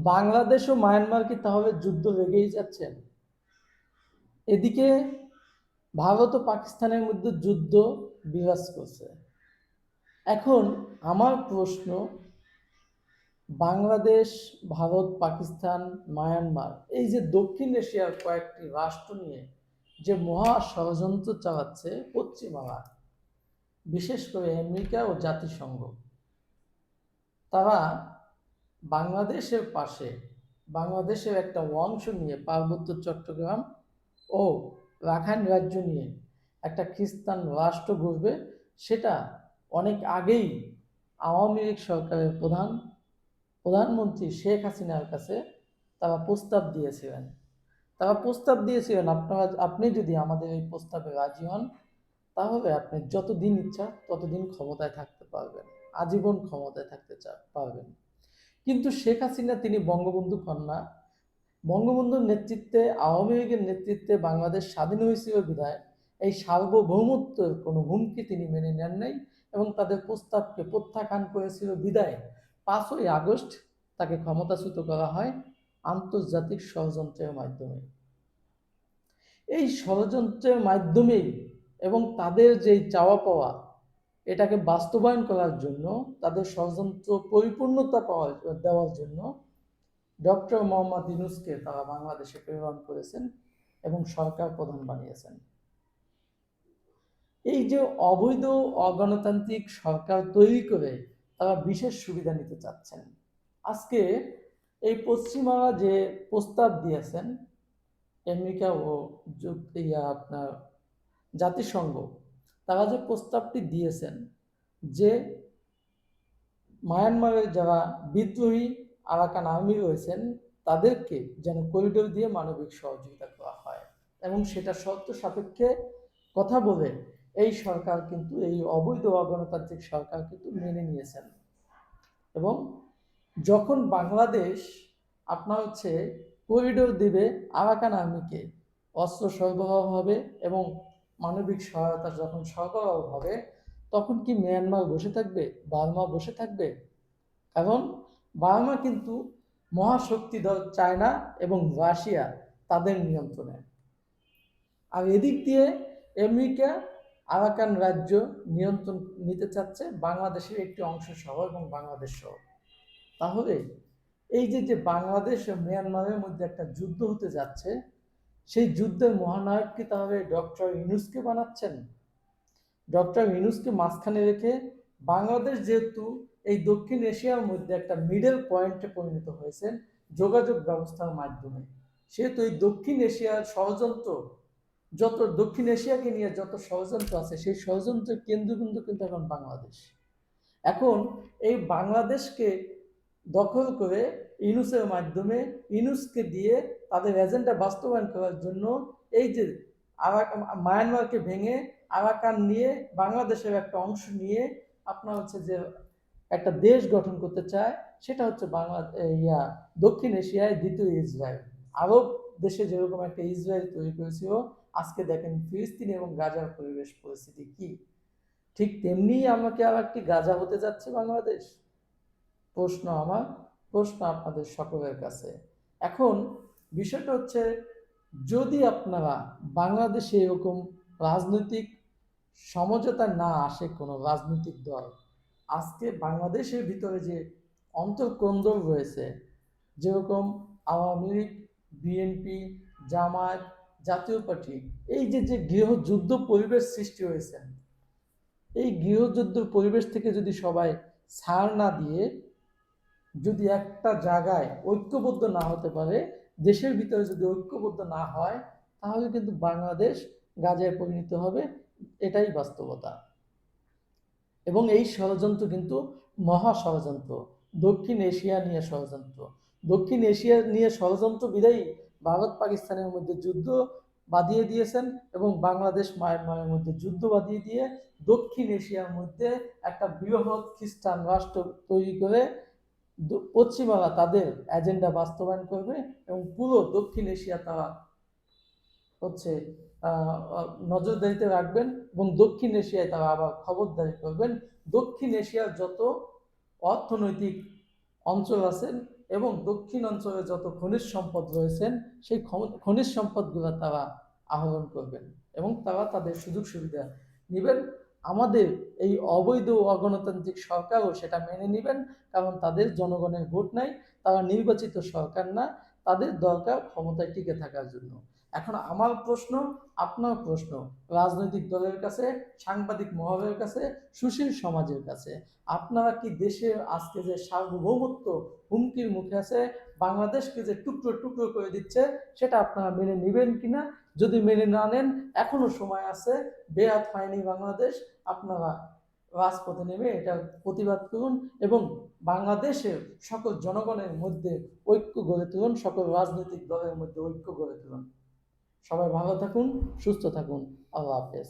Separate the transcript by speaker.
Speaker 1: বাংলাদেশ ও Myanmar কি তাহলে যুদ্ধ লেগেই যাচ্ছেন? এদিকে ভারত ও পাকিস্তানের মধ্যে যুদ্ধ বিরাজ করছে। এখন আমার প্রশ্ন, বাংলাদেশ, ভারত, পাকিস্তান, মায়ানমার, এই যে দক্ষিণ এশিয়ার কয়েকটি রাষ্ট্র নিয়ে যে মহা ষড়যন্ত্র চালাচ্ছে পশ্চিমারা, বিশেষ করে আমেরিকা ও জাতিসংঘ, তারা বাংলাদেশের পাশে বাংলাদেশের একটা অংশ নিয়ে পার্বত্য চট্টগ্রাম ও রাখাইন রাজ্য নিয়ে একটা খ্রিস্টান রাষ্ট্র গড়বে, সেটা অনেক আগেই আওয়ামী লীগ সরকারের প্রধানমন্ত্রী শেখ হাসিনার কাছে তারা প্রস্তাব দিয়েছিলেন, আপনি যদি আমাদের এই প্রস্তাবে রাজি হন, তাহলে আপনি যতদিন ইচ্ছা ততদিন ক্ষমতায় থাকতে পারবেন, আজীবন ক্ষমতায় থাকতে পারবেন। কিন্তু শেখ হাসিনা তিনি বঙ্গবন্ধু কন্যা, বঙ্গবন্ধুর নেতৃত্বে, আওয়ামী লীগের নেতৃত্বে বাংলাদেশ স্বাধীন হয়েছিল বিধায় এই সার্বভৌমত্বের কোনো হুমকি তিনি মেনে নেন নাই এবং তাদের প্রস্তাবকে প্রত্যাখ্যান করেছিল বিধায় 5ই আগস্ট তাকে ক্ষমতাচ্যুত করা হয় আন্তর্জাতিক ষড়যন্ত্রের মাধ্যমে। এই ষড়যন্ত্রের মাধ্যমেই এবং তাদের যেই চাওয়া পাওয়া, এটাকে বাস্তবায়ন করার জন্য, তাদের ষড়যন্ত্র পরিপূর্ণতা দেওয়ার জন্য ডক্টর মোহাম্মদ ইউনূসকে তারা বাংলাদেশে প্রেরণ করেছেন এবং সরকার প্রধান বানিয়েছেন। এই যে অবৈধ অগণতান্ত্রিক সরকার তৈরি করে তারা বিশেষ সুবিধা নিতে চাচ্ছেন। আজকে এই পশ্চিমারা যে প্রস্তাব দিয়েছেন, আমেরিকা ও আপনার জাতিসংঘ, তারা যে প্রস্তাবটি দিয়েছেন যে মায়ানমারের যারা বিদ্রোহী আরাকান আর্মি রয়েছেন তাদেরকে যেন করিডোর দিয়ে মানবিক সহযোগিতা করা হয়, এবং সেটা শর্ত সাপেক্ষে কথা বলে এই সরকার কিন্তু, এই অবৈধ অগণতান্ত্রিক সরকার কিন্তু মেনে নিয়েছেন। এবং যখন বাংলাদেশ আপনার করিডোর দিবে আরাকান আর্মিকে, অস্ত্র সরবরাহ হবে এবং মানবিক সহায়তা যখন সরবরাহ হবে, তখন কি মিয়ানমার বসে থাকবে, বার্মা বসে থাকবে? কারণ বার্মা কিন্তু মহাশক্তি দল চায়না এবং রাশিয়া তাদের নিয়ন্ত্রণে, আর এদিক দিয়ে আমেরিকা আরাকান রাজ্য নিয়ন্ত্রণ নিতে চাচ্ছে, বাংলাদেশের একটি অংশ সহ এবং বাংলাদেশ সহ। তাহলে এই যে বাংলাদেশ ও মিয়ানমারের মধ্যে একটা যুদ্ধ হতে যাচ্ছে, সেই যুদ্ধের মহানায়ক কি তাহলে ডক্টর ইউনূসকে বানাচ্ছেন? ডক্টর ইউনূসকে মাঝখানে রেখে বাংলাদেশ যেহেতু এই দক্ষিণ এশিয়ার মধ্যে একটা মিডল পয়েন্টে পরিণত হয়েছে যোগাযোগ ব্যবস্থার মাধ্যমে, সেহেতু এই দক্ষিণ এশিয়ার ষড়যন্ত্র, যত দক্ষিণ এশিয়াকে নিয়ে যত ষড়যন্ত্র আছে, সেই ষড়যন্ত্রের কেন্দ্রবিন্দু কিন্তু এখন বাংলাদেশ। এখন এই বাংলাদেশকে দখল করে ইউনূসের মাধ্যমে, ইউনূসকে দিয়ে তাদের এজেন্ডা বাস্তবায়ন করার জন্য এই যে মায়ানমারকে ভেঙে আরাকান নিয়ে বাংলাদেশের একটা অংশ নিয়ে আপনার যে একটা দেশ গঠন করতে চায়, সেটা হচ্ছে দক্ষিণ এশিয়ায় দ্বিতীয় ইসরায়েল। আরব দেশে যেরকম একটা ইসরায়েল তৈরি করেছিল, আজকে দেখেন ফিলিস্তিন এবং গাজার পরিবেশ পরিস্থিতি কি, ঠিক তেমনি আমাকে আর একটি গাজা হতে যাচ্ছে বাংলাদেশ। প্রশ্ন আপনাদের সকলের কাছে। এখন বিষয়টা হচ্ছে, যদি আপনারা বাংলাদেশে এরকম রাজনৈতিক সমঝোতা না আসে, কোনো রাজনৈতিক দল, আজকে বাংলাদেশের ভিতরে যে অন্তর্কন্দল রয়েছে, যেরকম আওয়ামী লীগ, বিএনপি, জামায়াত, জাতীয় পার্টি, এই যে গৃহযুদ্ধ পরিবেশ সৃষ্টি হয়েছে, এই গৃহযুদ্ধ পরিবেশ থেকে যদি সবাই ছাড় না দিয়ে যদি একটা জায়গায় ঐক্যবদ্ধ না হতে পারে, দেশের ভিতরে যদি ঐক্যবদ্ধ না হয়, তাহলে কিন্তু বাংলাদেশ গাজায় পরিণত হবে, এটাই বাস্তবতা। এবং এই ষড়যন্ত্র কিন্তু মহা ষড়যন্ত্র, দক্ষিণ এশিয়া নিয়ে ষড়যন্ত্র। দক্ষিণ এশিয়া নিয়ে ষড়যন্ত্র বিধায়ী ভারত পাকিস্তানের মধ্যে যুদ্ধ বাঁধিয়ে দিয়েছেন এবং বাংলাদেশ মায়ানমারের মধ্যে যুদ্ধ বাঁধিয়ে দিয়ে দক্ষিণ এশিয়ার মধ্যে একটা বৃহৎ খ্রিস্টান রাষ্ট্র তৈরি করে পশ্চিমারা তাদের এজেন্ডা বাস্তবায়ন করবে এবং পুরো দক্ষিণ এশিয়া তারা নজরদারিতে রাখবেন এবং দক্ষিণ এশিয়ায় তারা আবার খবরদারি করবেন। দক্ষিণ এশিয়ার যত অর্থনৈতিক অঞ্চল আছেন, এবং দক্ষিণ অঞ্চলে যত খনিজ সম্পদ রয়েছেন সেই খনিজ সম্পদগুলো তারা আহরণ করবেন এবং তারা তাদের সুযোগ সুবিধা নেবেন। আমাদের এই অবৈধ অগণতান্ত্রিক সরকারও সেটা মেনে নেবেন, কারণ তাদের জনগণের ভোট নাই, তারা নির্বাচিত সরকার না, তাদের দরকার ক্ষমতায় টিকে থাকার জন্য। এখন আমার প্রশ্ন, আপনার প্রশ্ন, রাজনৈতিক দলের কাছে, সাংবাদিক মহলের কাছে, সুশীল সমাজের কাছে, আপনারা কি দেশের আজকে যে সার্বভৌমত্ব হুমকির মুখে আছে, বাংলাদেশকে যে টুকরো টুকরো করে দিচ্ছে, সেটা আপনারা মেনে নেবেন কিনা? যদি মেনে না নেন, এখনো সময় আছে, বেয়াত হয়নি বাংলাদেশ, আপনারা রাজপথে নেমে এটা প্রতিবাদ করুন এবং বাংলাদেশের সকল জনগণের মধ্যে ঐক্য গড়ে তুলুন, সকল রাজনৈতিক দলের মধ্যে ঐক্য গড়ে তুলুন। সবাই ভালো থাকুন, সুস্থ থাকুন। আল্লাহ হাফেজ।